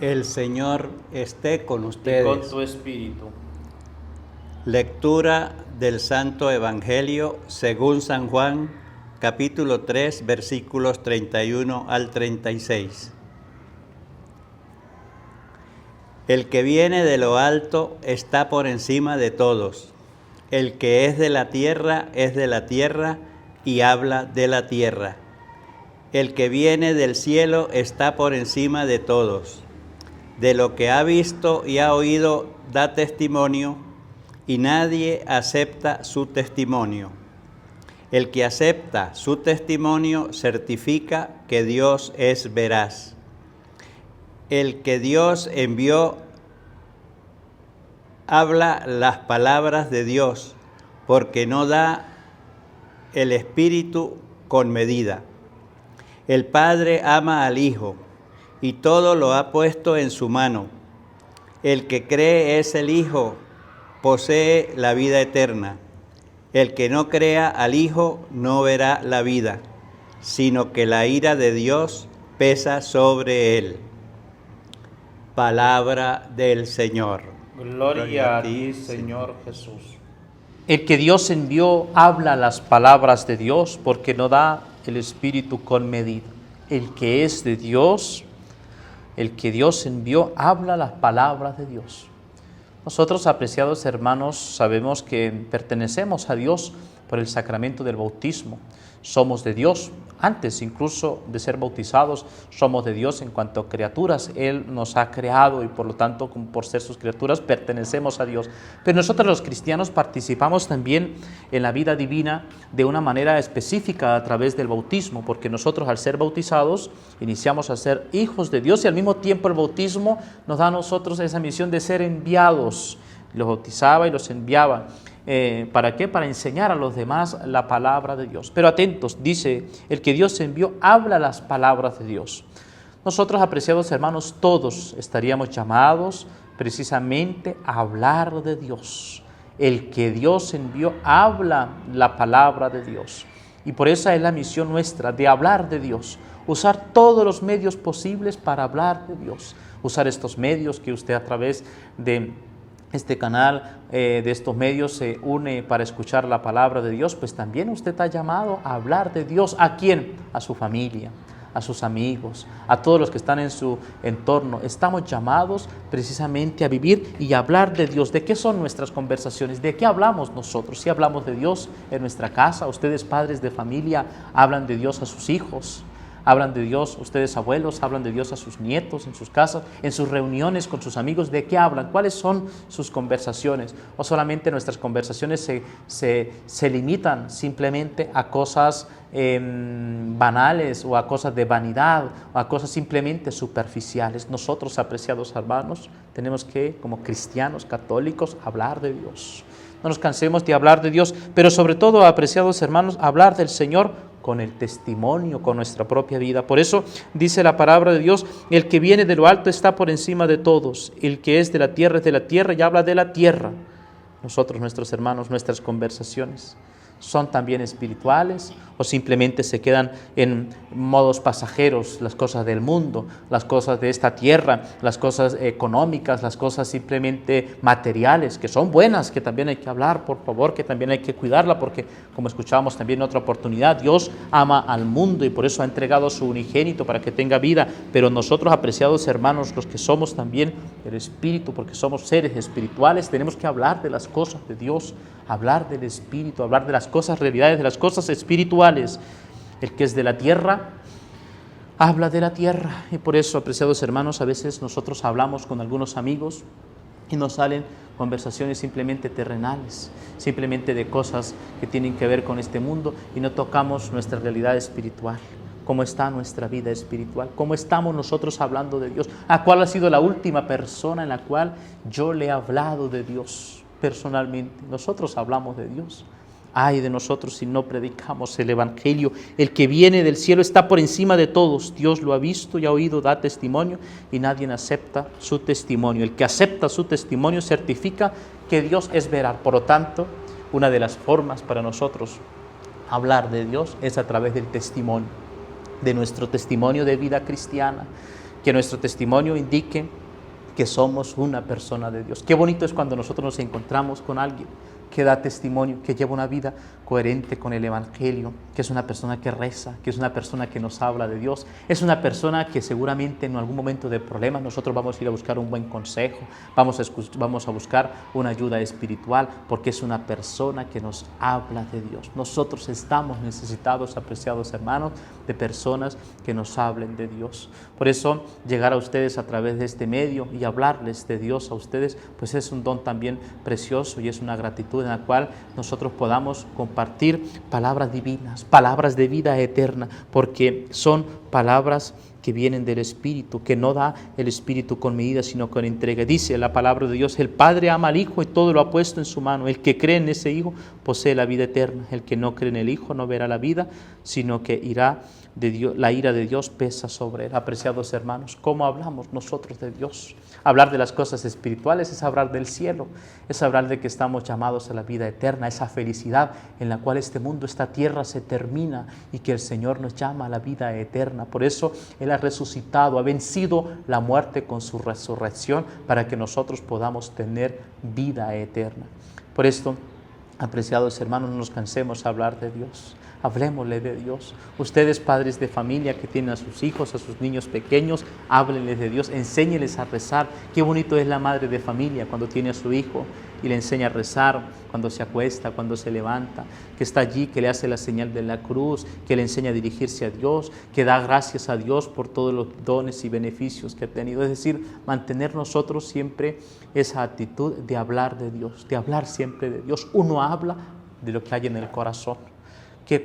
El Señor esté con y ustedes. con tu espíritu. Lectura del Santo Evangelio según San Juan, capítulo 3, versículos 31 al 36. El que viene de lo alto está por encima de todos. El que es de la tierra es de la tierra y habla de la tierra. El que viene del cielo está por encima de todos. De lo que ha visto y ha oído da testimonio, y nadie acepta su testimonio. El que acepta su testimonio certifica que Dios es veraz. El que Dios envió habla las palabras de Dios, porque no da el Espíritu con medida. El Padre ama al Hijo, y todo lo ha puesto en su mano. El que cree es el Hijo, posee la vida eterna. El que no crea al Hijo no verá la vida, sino que la ira de Dios pesa sobre él. Palabra del Señor. Gloria a ti, Señor Jesús. El que Dios envió habla las palabras de Dios, porque no da el Espíritu con medida. El que es de Dios, el que Dios envió, habla las palabras de Dios. Nosotros, apreciados hermanos, sabemos que pertenecemos a Dios por el sacramento del bautismo. Somos de Dios. Antes incluso de ser bautizados, somos de Dios en cuanto a criaturas. Él nos ha creado y por lo tanto, por ser sus criaturas, pertenecemos a Dios. Pero nosotros los cristianos participamos también en la vida divina de una manera específica a través del bautismo, porque nosotros al ser bautizados iniciamos a ser hijos de Dios y al mismo tiempo el bautismo nos da a nosotros esa misión de ser enviados. Los bautizaba y los enviaba. ¿Para qué? Para enseñar a los demás la palabra de Dios. Pero atentos, dice, el que Dios envió habla las palabras de Dios. Nosotros, apreciados hermanos, todos estaríamos llamados precisamente a hablar de Dios. El que Dios envió habla la palabra de Dios. Y por esa es la misión nuestra, de hablar de Dios. Usar todos los medios posibles para hablar de Dios. Usar estos medios que usted a través de este canal, de estos medios se une para escuchar la palabra de Dios, pues también usted está llamado a hablar de Dios. ¿A quién? A su familia, a sus amigos, a todos los que están en su entorno. Estamos llamados precisamente a vivir y a hablar de Dios. ¿De qué son nuestras conversaciones? ¿De qué hablamos nosotros? Si hablamos de Dios en nuestra casa, ustedes padres de familia hablan de Dios a sus hijos. Hablan de Dios, ustedes abuelos, hablan de Dios a sus nietos, en sus casas, en sus reuniones con sus amigos. ¿De qué hablan? ¿Cuáles son sus conversaciones? ¿O solamente nuestras conversaciones se limitan simplemente a cosas banales o a cosas de vanidad o a cosas simplemente superficiales? Nosotros, apreciados hermanos, tenemos que, como cristianos católicos, hablar de Dios. No nos cansemos de hablar de Dios, pero sobre todo, apreciados hermanos, hablar del Señor con el testimonio, con nuestra propia vida. Por eso dice la palabra de Dios, el que viene de lo alto está por encima de todos, el que es de la tierra y habla de la tierra. Nosotros, nuestros hermanos, nuestras conversaciones son también espirituales o simplemente se quedan en modos pasajeros, las cosas del mundo, las cosas de esta tierra, las cosas económicas, las cosas simplemente materiales, que son buenas, que también hay que hablar, por favor, que también hay que cuidarla, porque como escuchábamos también en otra oportunidad, Dios ama al mundo y por eso ha entregado a su unigénito para que tenga vida. Pero nosotros, apreciados hermanos, los que somos también el Espíritu, porque somos seres espirituales, tenemos que hablar de las cosas de Dios, hablar del Espíritu, hablar de las cosas, realidades, de las cosas espirituales. El que es de la tierra, habla de la tierra. Y por eso, apreciados hermanos, a veces nosotros hablamos con algunos amigos y nos salen conversaciones simplemente terrenales, simplemente de cosas que tienen que ver con este mundo y no tocamos nuestra realidad espiritual. ¿Cómo está nuestra vida espiritual? ¿Cómo estamos nosotros hablando de Dios? ¿A cuál ha sido la última persona en la cual yo le he hablado de Dios? Personalmente, nosotros hablamos de Dios. Ay de nosotros si no predicamos el Evangelio. El que viene del cielo está por encima de todos. Dios lo ha visto y ha oído, da testimonio y nadie acepta su testimonio. El que acepta su testimonio certifica que Dios es veraz. Por lo tanto, una de las formas para nosotros hablar de Dios es a través del testimonio, de nuestro testimonio de vida cristiana. que nuestro testimonio indique que somos una persona de Dios. Qué bonito es cuando nosotros nos encontramos con alguien que da testimonio, que lleva una vida coherente con el Evangelio, que es una persona que reza, que es una persona que nos habla de Dios, es una persona que seguramente en algún momento de problemas nosotros vamos a ir a buscar un buen consejo, vamos a buscar una ayuda espiritual, porque es una persona que nos habla de Dios. Nosotros estamos necesitados, apreciados hermanos, de personas que nos hablen de Dios. Por eso, llegar a ustedes a través de este medio y hablarles de Dios a ustedes, pues es un don también precioso y es una gratitud en la cual nosotros podamos compartir palabras divinas, palabras de vida eterna, porque son palabras que vienen del Espíritu, que no da el Espíritu con medida, sino con entrega. Dice la palabra de Dios: el Padre ama al Hijo y todo lo ha puesto en su mano. El que cree en ese Hijo posee la vida eterna. El que no cree en el Hijo no verá la vida, sino que irá de Dios, la ira de Dios pesa sobre él. Apreciados hermanos, ¿cómo hablamos nosotros de Dios? Hablar de las cosas espirituales es hablar del cielo, es hablar de que estamos llamados a la vida eterna, esa felicidad en la cual este mundo, esta tierra se termina y que el Señor nos llama a la vida eterna. Por eso Él ha resucitado, ha vencido la muerte con su resurrección para que nosotros podamos tener vida eterna. Por esto, apreciados hermanos, no nos cansemos de hablar de Dios. Hablemosle de Dios. Ustedes, padres de familia que tienen a sus hijos, a sus niños pequeños, háblenles de Dios, enséñeles a rezar. Qué bonito es la madre de familia cuando tiene a su hijo y le enseña a rezar, cuando se acuesta, cuando se levanta, que está allí, que le hace la señal de la cruz, que le enseña a dirigirse a Dios, que da gracias a Dios por todos los dones y beneficios que ha tenido. Es decir, mantener nosotros siempre esa actitud de hablar de Dios, de hablar siempre de Dios. Uno habla de lo que hay en el corazón.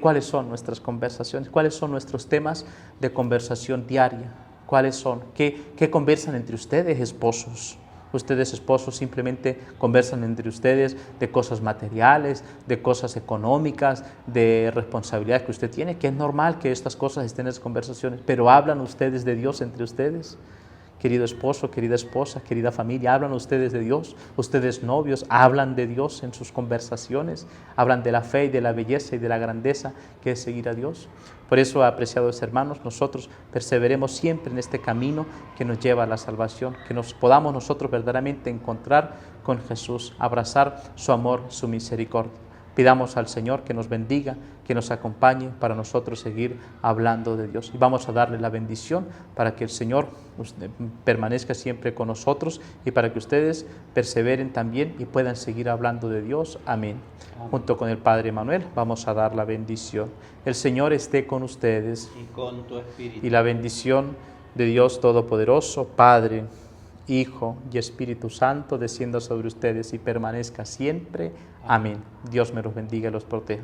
¿Cuáles son nuestras conversaciones? ¿Cuáles son nuestros temas de conversación diaria? ¿Cuáles son? ¿Qué conversan entre ustedes, esposos? Ustedes, esposos, simplemente conversan entre ustedes de cosas materiales, de cosas económicas, de responsabilidades que usted tiene, que es normal que estas cosas estén en las conversaciones, pero ¿hablan ustedes de Dios entre ustedes? Querido esposo, querida esposa, querida familia, ¿hablan ustedes de Dios? Ustedes novios, ¿hablan de Dios en sus conversaciones? ¿Hablan de la fe y de la belleza y de la grandeza que es seguir a Dios? Por eso, apreciados hermanos, nosotros perseveremos siempre en este camino que nos lleva a la salvación, que nos podamos nosotros verdaderamente encontrar con Jesús, abrazar su amor, su misericordia. Pidamos al Señor que nos bendiga, que nos acompañe para nosotros seguir hablando de Dios. Y vamos a darle la bendición para que el Señor permanezca siempre con nosotros y para que ustedes perseveren también y puedan seguir hablando de Dios. Amén. Junto con el Padre Manuel vamos a dar la bendición. El Señor esté con ustedes y con tu espíritu. Y la bendición de Dios Todopoderoso, Padre, Hijo y Espíritu Santo, descienda sobre ustedes y permanezca siempre. Amén. Dios me los bendiga y los proteja.